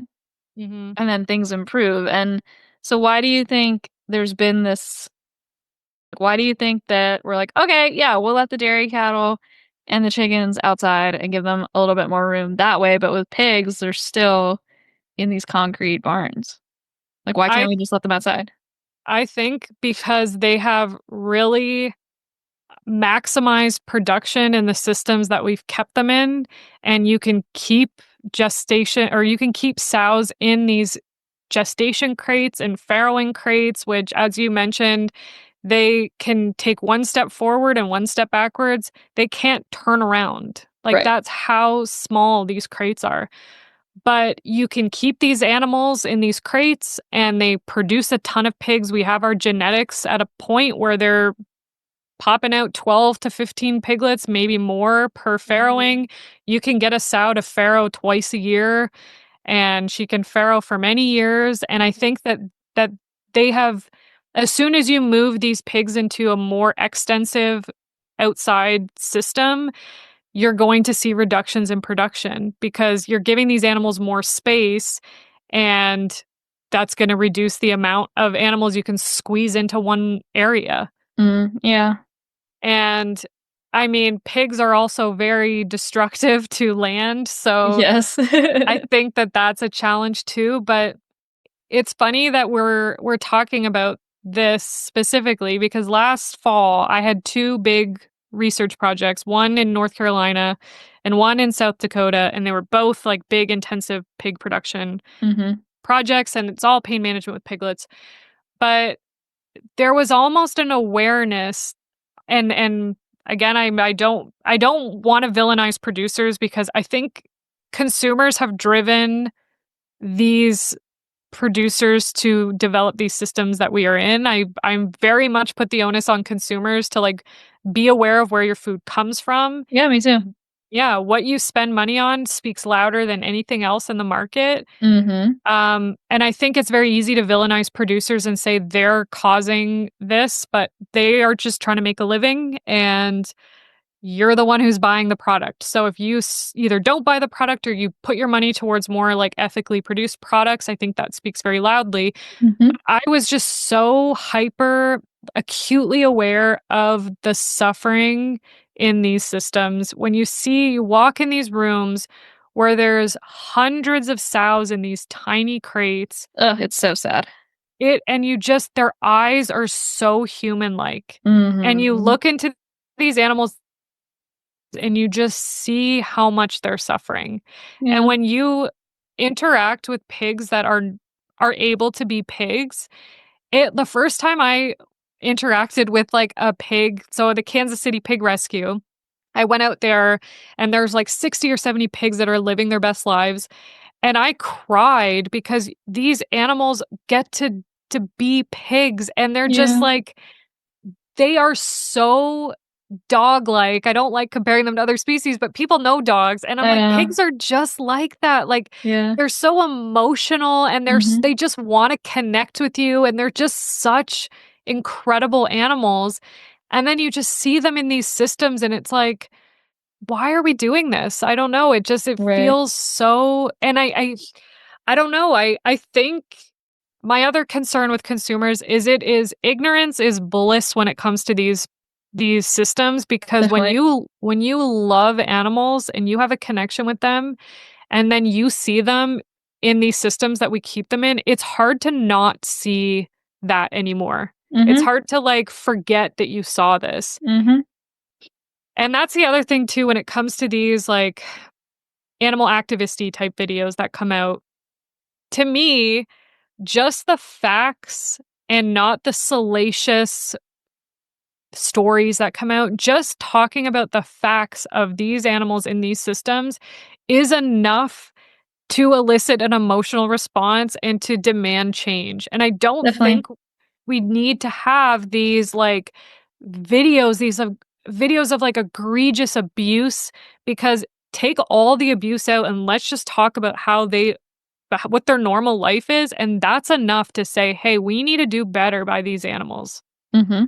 Mhm. and then things improve. And so why do you think there's been this why do you think that we're like, okay, yeah, we'll let the dairy cattle and the chickens outside and give them a little bit more room that way, but with pigs, they're still in these concrete barns. Like why can't I we just let them outside? I think because they have really maximized production in the systems that we've kept them in, and you can keep gestation or you can keep sows in these gestation crates and farrowing crates, which, as you mentioned, they can take one step forward and one step backwards. They can't turn around. Like, Right. that's how small these crates are. But you can keep these animals in these crates and they produce a ton of pigs. We have our genetics at a point where they're popping out 12 to 15 piglets, maybe more per Mhm. farrowing. You can get a sow to farrow twice a year and she can farrow for many years. And I think that they have, as soon as you move these pigs into a more extensive outside system, you're going to see reductions in production because you're giving these animals more space and that's going to reduce the amount of animals you can squeeze into one area. Mm, yeah. And I mean, pigs are also very destructive to land. So Yes. I think that that's a challenge too. But it's funny that we're talking about this specifically because last fall I had two big research projects, one in North Carolina and one in South Dakota, and they were both like big intensive pig production Mhm. projects and it's all pain management with piglets. But there was almost an awareness and again I don't want to villainize producers because I think consumers have driven these producers to develop these systems that we are in. I'm very much put the onus on consumers to like be aware of where your food comes from. Yeah, me too. Yeah, what you spend money on speaks louder than anything else in the market. Mm-hmm. And I think it's very easy to villainize producers and say they're causing this, but they are just trying to make a living and you're the one who's buying the product. So if you either don't buy the product or you put your money towards more like ethically produced products, I think that speaks very loudly. Mm-hmm. I was just so hyper acutely aware of the suffering in these systems. When you walk in these rooms where there's hundreds of sows in these tiny crates, Oh, it's so sad. and you just, their eyes are so human like. And you Mm-hmm. look into these animals and you just see how much they're suffering. And Yeah. when you interact with pigs that are able to be pigs, the first time I interacted with like a pig, so the Kansas City Pig Rescue, I went out there and there's like 60 or 70 pigs that are living their best lives and I cried because these animals get to be pigs and they're just Yeah. like they are so dog-like. I don't like comparing them to other species, but people know dogs, and I'm I like, know. pigs are just like that. Like, Yeah. they're so emotional, and Mm-hmm. they just wanna connect with you, and they're just such incredible animals, and then you just see them in these systems, and it's like, "Why are we doing this?" I don't know, it Right. feels so and I don't know, I think my other concern with consumers is ignorance is bliss when it comes to these systems because Definitely. when you love animals and you have a connection with them and then you see them in these systems that we keep them in, it's hard to not see that anymore. It's Mm-hmm. hard to like forget that you saw this. Mm-hmm. And that's the other thing too when it comes to these like animal activisty type videos that come out. To me, just the facts and not the salacious stories that come out, just talking about the facts of these animals in these systems is enough to elicit an emotional response and to demand change. And I don't Definitely. think we need to have these like videos, videos of like egregious abuse because take all the abuse out and let's just talk about what their normal life is and that's enough to say, "Hey, we need to do better by these animals." Mm-hmm.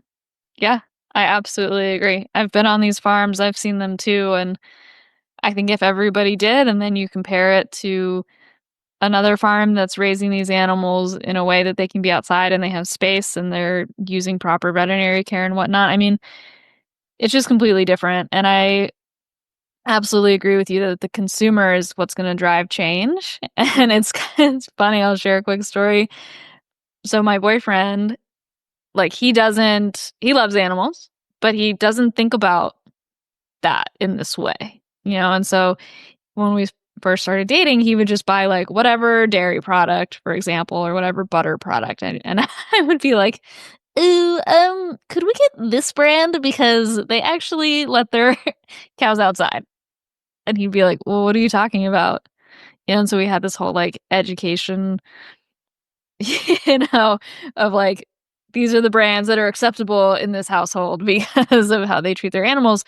Yeah, I absolutely agree. I've been on these farms, I've seen them too, and I think if everybody did, and then you compare it to another farm that's raising these animals in a way that they can be outside and they have space and they're using proper veterinary care and whatnot, I mean, it's just completely different. And I absolutely agree with you that the consumer is what's going to drive change. And it's funny. I'll share a quick story. So my boyfriend, like he loves animals, but he doesn't think about that in this way, And so when we first started dating, he would just buy like whatever dairy product, for example, or whatever butter product, and I would be like, "Ooh, could we get this brand because they actually let their cows outside?" And he'd be like, "Well, what are you talking about?" And so we had this whole like education, you know, of like these are the brands that are acceptable in this household because of how they treat their animals.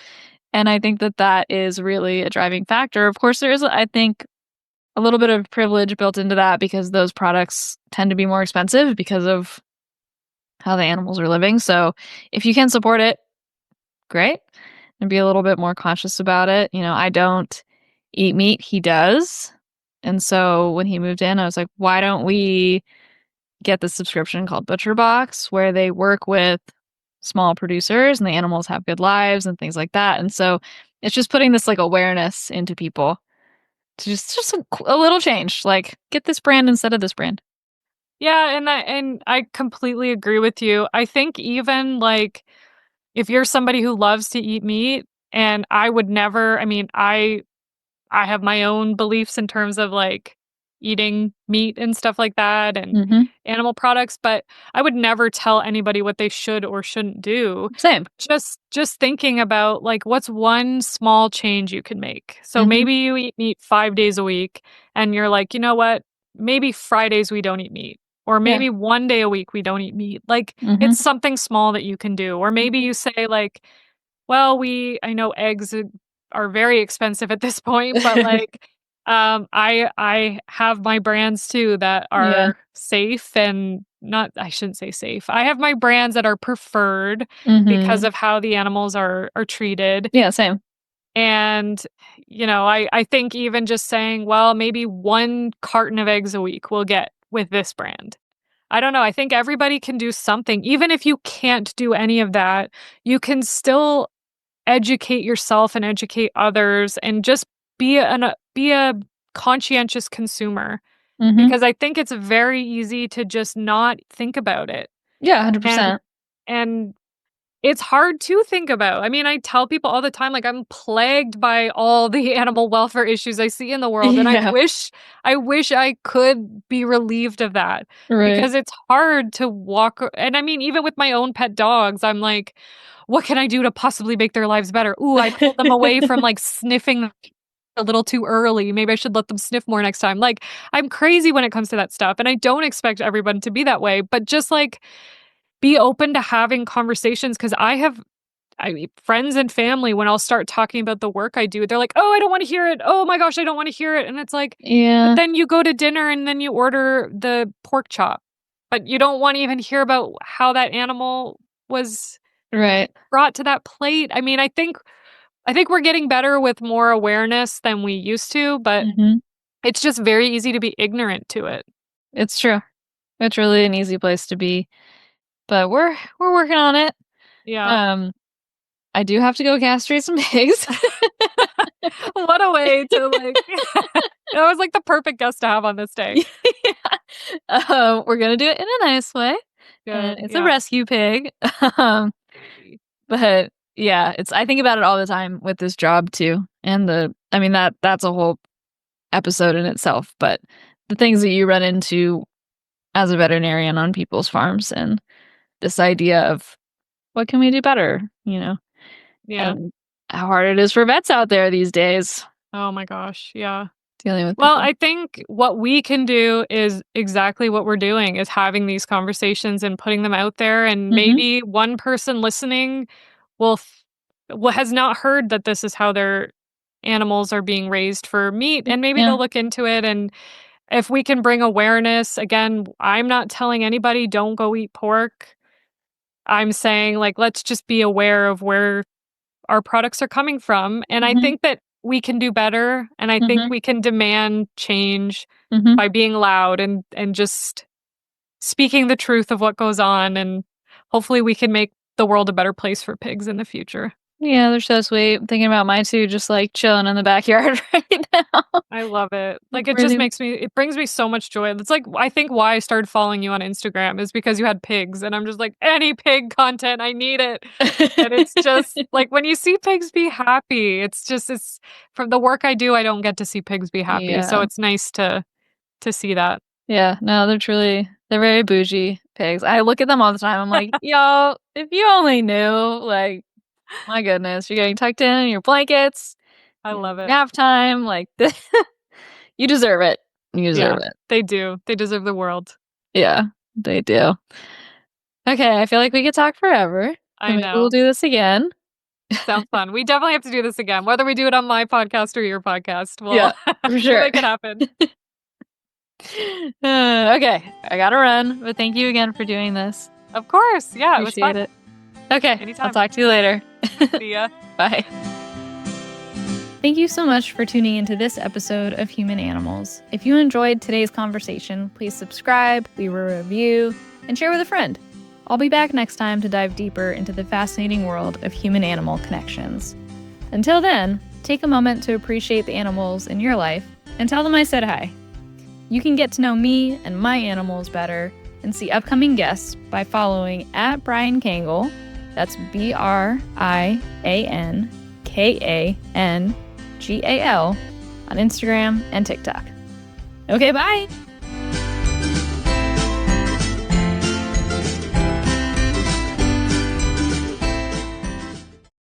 And I think that that is really a driving factor. Of course, there is, I think, a little bit of privilege built into that because those products tend to be more expensive because of how the animals are living. So if you can support it, great. And be a little bit more conscious about it. I don't eat meat. He does. And so when he moved in, I was like, why don't we get the subscription called Butcher Box where they work with small producers and the animals have good lives and things like that. And so it's just putting this like awareness into people to just a little change, like get this brand instead of this brand. Yeah, and I completely agree with you. I think even like if you're somebody who loves to eat meat and I would never, I mean, I have my own beliefs in terms of like eating meat and stuff like that and Mm-hmm. animal products, but I would never tell anybody what they should or shouldn't do. Same. Just thinking about like what's one small change you can make. So Mm-hmm. maybe you eat meat 5 days a week and you're like, "You know what? Maybe Fridays we don't eat meat." Or Yeah. maybe 1 day a week we don't eat meat. Like Mm-hmm. it's something small that you can do. Or maybe you say like, "Well, I know eggs are very expensive at this point, but like I have my brands too that Yeah. are safe and not I shouldn't say safe. I have my brands that are preferred because Mm-hmm. of how the animals are treated. Yeah, same. And I think even just saying, well, maybe 1 carton of eggs a week we'll get with this brand. I don't know. I think everybody can do something. Even if you can't do any of that, you can still educate yourself and educate others and just be a conscientious consumer Mm-hmm. because I think it's very easy to just not think about it. Yeah, And 100%. and it's hard to think about. I mean, I tell people all the time like I'm plagued by all the animal welfare issues I see in the world and Yeah. I wish I could be relieved of that Right. because it's hard to walk and I mean even with my own pet dogs, I'm like what can I do to possibly make their lives better? Ooh, I pulled them away from like sniffing a little too early. Maybe I should let them sniff more next time. Like I'm crazy when it comes to that stuff and I don't expect everyone to be that way, but just like be open to having conversations because friends and family when I'll start talking about the work I do, they're like, "Oh, I don't wanna hear it. Oh my gosh, I don't wanna hear it." And it's like, but Yeah. then you go to dinner and then you order the pork chop, but you don't wanna even hear about how that animal was Right. brought to that plate. I mean, I think we're getting better with more awareness than we used to, but Mm-hmm. it's just very easy to be ignorant to it. It's true. It's really an easy place to be, but we're working on it. Yeah. Um, I do have to go castrate some pigs. What a way to, like that was, like, the perfect guest to have on this day. Yeah. We're gonna do it in a nice way, and Good, it's a yeah. rescue pig. Um, Baby. but yeah, it's I think about it all the time with this job too, and I mean that's a whole episode in itself. But the things that you run into as a veterinarian on people's farms, and this idea of what can we do better, Yeah. and how hard it is for vets out there these days Oh my gosh, yeah. dealing with Well, people. I think what we can do is exactly what we're doing, is having these conversations and putting them out there, and Hmm. maybe one person listening will has not heard that this is how their animals are being raised for meat, and maybe Yeah. they'll look into it, and if we can bring awareness again, I'm not telling anybody, "Don't go eat pork." I'm saying, like, let's just be aware of where our products are coming from, and I Hmm. think that we can do better, and I think Hmm. we can demand change Hmm. by being loud and just speaking the truth of what goes on, and hopefully we can make the world a better place for pigs in the future. Yeah, they're so sweet. I'm thinking about mine too, just like chilling in the backyard right now. I love it. Like, it just Really. it brings me so much joy. It's like, I think why I started following you on Instagram is because you had pigs, and I'm just like, "Any pig content, I need it." And it's just like, when you see pigs be happy, it's from the work I do, I don't get to see pigs be happy, so Yeah. it's nice to see that. Yeah. No, they're very bougie pigs. I look at them all the time. I'm like, yo, if you only knew, like, my goodness, you're getting tucked in your blankets, I love it. nap time, like, you deserve it. You deserve Yeah, it. they do. They deserve the world. Yeah, they do. Okay, I feel like we could talk forever, so I maybe we'll know. do this again. Sounds fun. We definitely have to do this again, whether we do it on my podcast or your podcast. Yeah, for We'll sure. make it happen. Okay, I gotta run, but thank you again for doing this. Of course. Yeah, it was Appreciate fun. it. Okay, I'll Anytime. talk to you later. See ya. Bye. Thank you so much for tuning into this episode of Human Animals. If you enjoyed today's conversation, please subscribe, leave a review, and share with a friend. I'll be back next time to dive deeper into the fascinating world of human-animal connections. Until then, take a moment to appreciate the animals in your life and tell them I said hi. You can get to know me and my animals better and see upcoming guests by following @BrianKangle, that's BrianKangal, on Instagram and TikTok. Okay, bye.